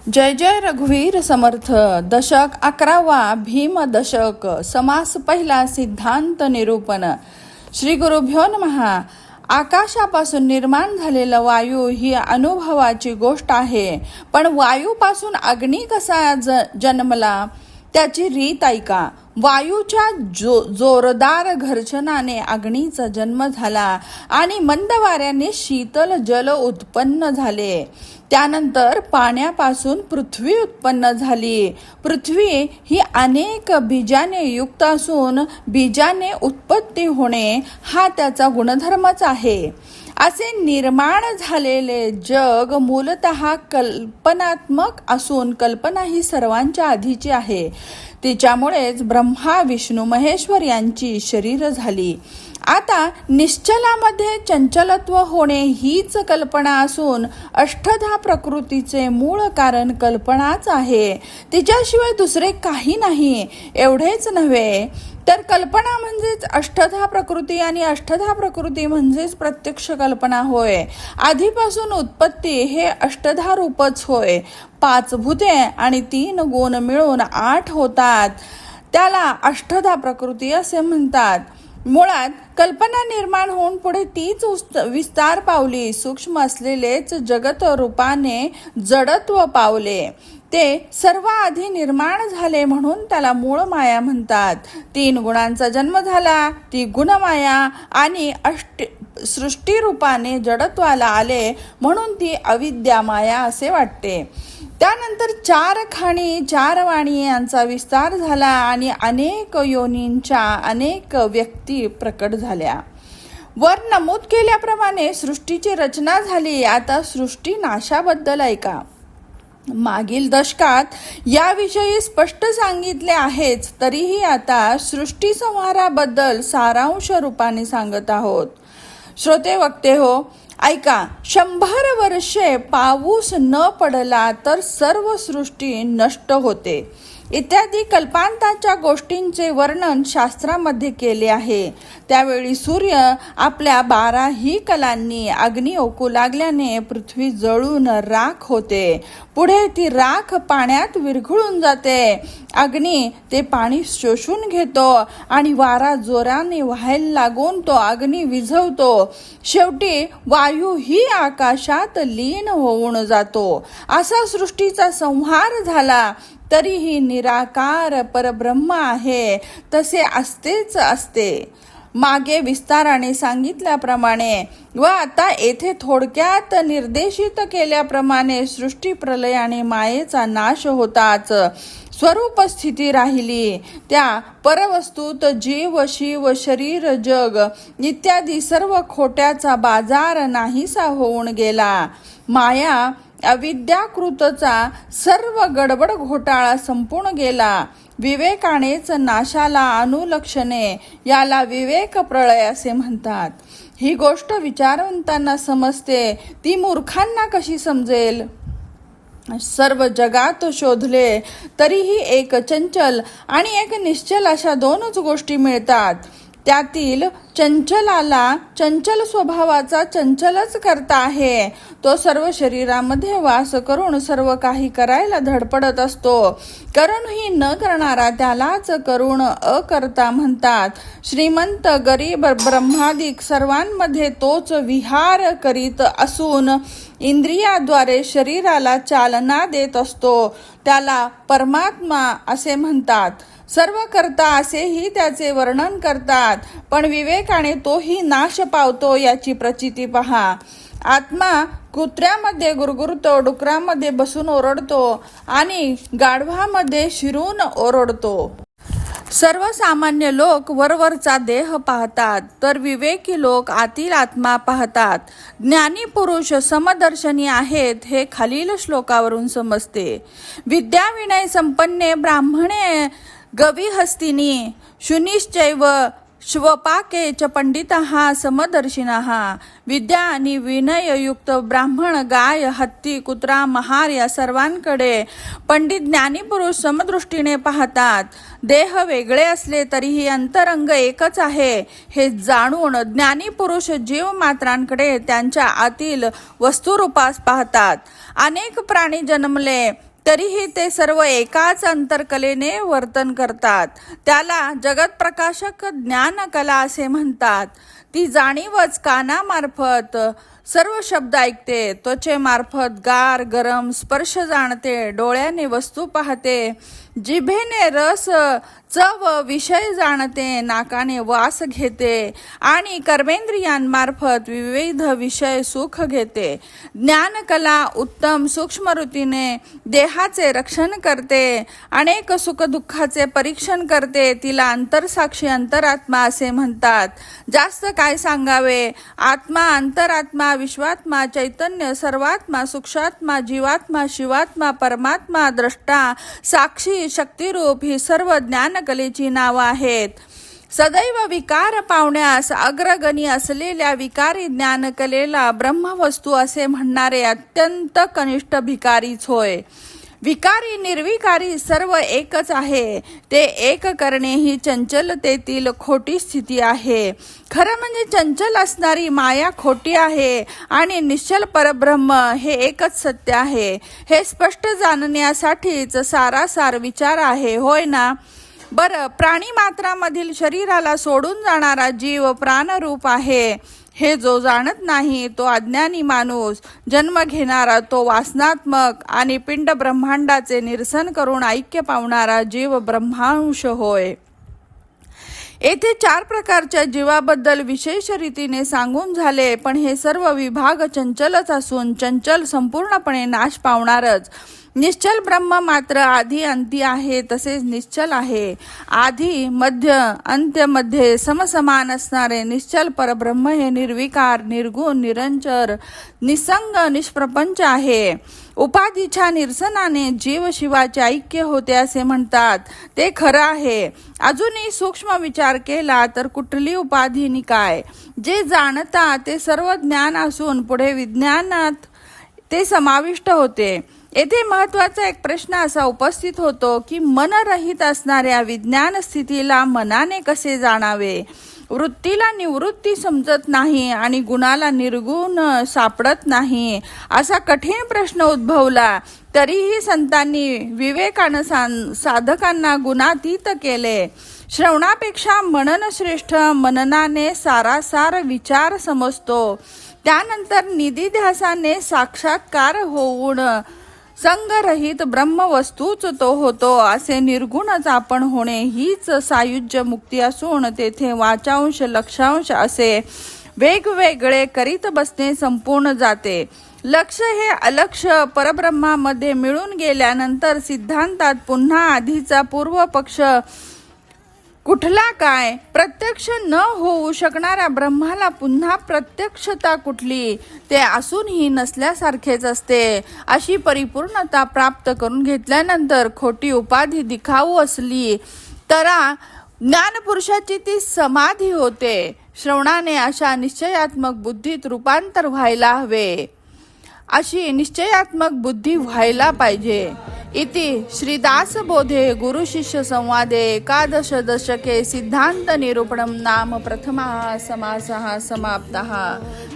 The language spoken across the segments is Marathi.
जय जय रघुवीर समर्थ. दशक 11वा भीम दशक. समास पहिला. सिद्धांत निरूपण. श्री गुरुभ्यो नमः. आकाशापासून निर्माण झालेला वायू ही अनुभवाची गोष्ट आहे, पण वायूपासून अग्नी कसा जन्मला त्याची रीत ऐका. वायूच्या जोरदार घर्षणाने अग्नीचा जन्म झाला आणि मंद वाऱ्याने शीतल जल उत्पन्न झाले. त्यानंतर पाण्यापासून पृथ्वी उत्पन्न झाली. पृथ्वी ही अनेक बीजाने युक्त असून बीजाने उत्पत्ती होणे हा त्याचा गुणधर्मच आहे. असे निर्माण झालेले जग मूलतः कल्पनात्मक असून कल्पना ही सर्वांच्या आधीची आहे. तिच्यामुळेच ब्रह्मा विष्णू महेश्वर यांची शरीर झाली. आता निश्चलामध्ये चंचलत्व होणे हीच कल्पना असून अष्टधा प्रकृतीचे मूळ कारण कल्पनाच आहे. तिच्याशिवाय दुसरे काही नाही. एवढेच नव्हे तर कल्पना म्हणजेच अष्टधा प्रकृती आणि अष्टधा प्रकृती म्हणजेच प्रत्यक्ष कल्पना होय. आधीपासून उत्पत्ती हे अष्टधा रूपच होय. 5 भूते आणि 3 गुण मिळून 8 होतात. त्याला अष्टधा प्रकृती असे म्हणतात. मुळात कल्पना निर्माण होऊन पुढे तीच विस्तार पावली. सूक्ष्म असलेलेच जगत रूपाने जडत्व पावले. ते सर्व आधी निर्माण झाले म्हणून त्याला मूळ माया म्हणतात. 3 गुणांचा जन्म झाला, ती गुणमाया, आणि सृष्टी रूपाने जडत्वाला आले म्हणून ती अविद्या माया असे वाटते. त्यानंतर 4 खाणी 4 वाणी यांचा विस्तार झाला आणि अनेक योनींच्या अनेक व्यक्ती प्रकट झाल्या. वर नमूद केल्याप्रमाणे सृष्टीची रचना झाली. आता सृष्टी नाशाबद्दल ऐका. मागील दशकात याविषयी स्पष्ट सांगितले आहेच, तरीही आता सृष्टी संहाराबद्दल सारांश रूपाने सांगत आहोत. श्रोते वक्ते हो, ऐका. 100 वर्षे पाऊस न पडला तर सर्व सृष्टी नष्ट होते इत्यादी कल्पांताच्या गोष्टींचे वर्णन शास्त्रामध्ये केले आहे. त्यावेळी सूर्य आपल्या 12ही कलांनी अग्नी ओकू लागल्याने पृथ्वी जळून राख होते. पुढे ती राख पाण्यात विरघळून जाते. अग्नी ते पाणी शोषून घेतो आणि वारा जोराने व्हायला लागून तो अग्नी विझवतो. शेवटी वायू ही आकाशात लीन होऊन जातो. असा सृष्टीचा संहार झाला. तरीही निराकार परब्रह्म आहे, तसे असतेच असते. मागे विस्ताराने सांगितल्याप्रमाणे व आता येथे थोडक्यात निर्देशित केल्याप्रमाणे सृष्टी प्रलय आणि मायेचा नाश होताच स्वरूप स्थिती राहिली. त्या परवस्तूत जीव शिव शरीर जग इत्यादी सर्व खोट्याचा बाजार नाहीसा होऊन गेला. माया अविद्याकृतचा सर्व गडबड घोटाळा संपून गेला. विवेकानेच नाशाला अनुलक्षणे याला विवेक प्रळय असे म्हणतात. ही गोष्ट विचारवंतांना समजते, ती मूर्खांना कशी समजेल? सर्व जगात शोधले तरीही एक चंचल आणि एक निश्चल अशा 2च गोष्टी मिळतात. त्यातील चंचलाला चंचल स्वभावाचा चंचलच करता आहे. तो सर्व शरीरामध्ये वास करून सर्व काही करायला धडपडत असतो. करूनही न करणारा त्यालाच करुण अकर्ता म्हणतात. श्रीमंत गरीब ब्रह्मादिक सर्वांमध्ये तोच विहार करीत असून इंद्रियाद्वारे शरीराला चालना देत असतो. त्याला परमात्मा असे म्हणतात. सर्व करता असेही त्याचे वर्णन करतात, पण विवेकाने तोही नाश पावतो याची प्रचिती पहा. आत्मा कुत्र्यामध्ये गुरगुरतो, डुकरामध्ये बसून ओरडतो आणि गाढवामध्ये शिरून ओरडतो. सर्वसामान्य लोक वरवरचा देह पाहतात, तर विवेकी लोक आतील आत्मा पाहतात. ज्ञानी पुरुष समदर्शनी आहेत हे खालील श्लोकावरून समजते. विद्या विनय संपन्ने ब्राह्मणे गविहस्तिनी शुनिश्चैव श्वपाके च पंडिताः समदर्शिनः. विद्या आणि विनययुक्त ब्राह्मण गाय, हत्ती, कुत्रा, महार या सर्वांकडे पंडित ज्ञानीपुरुष समदृष्टीने पाहतात. देह वेगळे असले तरीही अंतरंग एकच आहे हे जाणून ज्ञानीपुरुष जीव मात्रांकडे त्यांच्या आतील वस्तुरूपास पाहतात. अनेक प्राणी जन्मले तरीही ते सर्व एकाच अंतर्कलेने वर्तन करतात. त्याला जगत प्रकाशक ज्ञानकला असे म्हणतात. ती जाणीवच कानामार्फत सर्व शब्द ऐकते, त्वचेमार्फत गार गरम स्पर्श जाणते, डोळ्याने वस्तू पाहते, जिभेने रस चव विषय जाणते, नाकाने वास घेते आणि कर्मेंद्रियांमार्फत विविध विषय सुख घेते. ज्ञानकला उत्तम सूक्ष्मरीतीने देहाचे रक्षण करते, अनेक सुखदुःखाचे परीक्षण करते. तिला अंतरसाक्षी अंतरात्मा असे म्हणतात. जास्त काय सांगावे. आत्मा, अंतरात्मा, विश्वात्मा, चैतन्य, सर्वात्मा, सूक्ष्मात्मा, जीवात्मा, शिवात्मा, परमात्मा, द्रष्टा, साक्षी, शक्तिरूप ही सर्व ज्ञानकलेची नावं आहेत. सदैव विकार पावण्यास अग्रगणी असलेल्या विकारी ज्ञानकलेला ब्रह्मवस्तू असे म्हणणारे अत्यंत कनिष्ठ भिकारीच होय. विकारी निर्विकारी सर्व एकच आहे. ते एक करणे ही चंचलतेतील खोटी स्थिती आहे. खरं म्हणजे चंचल असणारी माया खोटी आहे आणि निश्चल परब्रह्म हे एकच सत्य आहे. हे स्पष्ट जाणण्यासाठीच सारासार विचार आहे, होय ना? बरं, प्राणी मात्रामधील शरीराला सोडून जाणारा जीव प्राणरूप आहे. हे जो जाणत नाही तो अज्ञानी माणूस, जन्म घेणारा तो वासनात्मक आणि पिंड ब्रह्मांडाचे निरसन करून ऐक्य पावणारा जीव ब्रह्मांश होय. येथे 4 प्रकारच्या जीवाबद्दल विशेष रीतीने सांगून झाले, पण हे सर्व विभाग चंचलच असून चंचल संपूर्णपणे नाश पावणारच. निश्चल ब्रह्म मात्र आधी अंती आहे, तसेच निश्चल आहे. आधी मध्य अंत्य मध्ये समसमान असणारे निश्चल परब्रह्म हे निर्विकार, निर्गुण, निरंजर, निसंग, निष्प्रपंच आहे. उपाधीच्या निरसनाने जीव शिवाचे ऐक्य होते असे म्हणतात. ते खरं आहे. अजूनही सूक्ष्म विचार केला तर कुठली उपाधी नि काय? जे जाणता ते सर्व ज्ञान असून पुढे विज्ञानात ते समाविष्ट होते. येथे महत्वाचा एक प्रश्न असा उपस्थित होतो की मनरहित असणाऱ्या विज्ञान स्थितीला मनाने कसे जाणावे? वृत्तीला निवृत्ती समजत नाही आणि गुणाला निर्गुण सापडत नाही, असा कठीण प्रश्न उद्भवला. तरीही संतांनी विवेकानं साधकांना गुणातीत केले. श्रवणापेक्षा मनन श्रेष्ठ. मननाने सारासार विचार समजतो. त्यानंतर निधिध्यासाने साक्षात्कार होऊन संगरहित ब्रह्मवस्तूच तो होतो. असे निर्गुणच आपण होणे हीच सायुज्य मुक्ती असून तेथे वाचांश लक्षांश असे वेगवेगळे करीत बसणे संपूर्ण जाते. लक्ष हे अलक्ष परब्रह्मामध्ये मिळून गेल्यानंतर सिद्धांतात पुन्हा आधीचा पूर्व पक्ष कुठला काय? प्रत्यक्ष न होऊ शकणाऱ्या ब्रह्माला पुन्हा प्रत्यक्षता कुठली? ते असूनही नसल्यासारखेच असते. अशी परिपूर्णता प्राप्त करून घेतल्यानंतर खोटी उपाधी दिखाऊ असली तरा ज्ञानपुरुषाची ती समाधी होते. श्रवणाने अशा निश्चयात्मक बुद्धीत रूपांतर व्हायला हवे. अशी निश्चयात्मक बुद्धी व्हायला पाहिजे. इति श्रीदासबोधे गुरुशिष्य संवादे एकादश दशके सिद्धांत निरूपणं नाम प्रथमः समासः समाप्तः.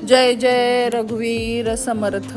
जय जय रघुवीर समर्थ.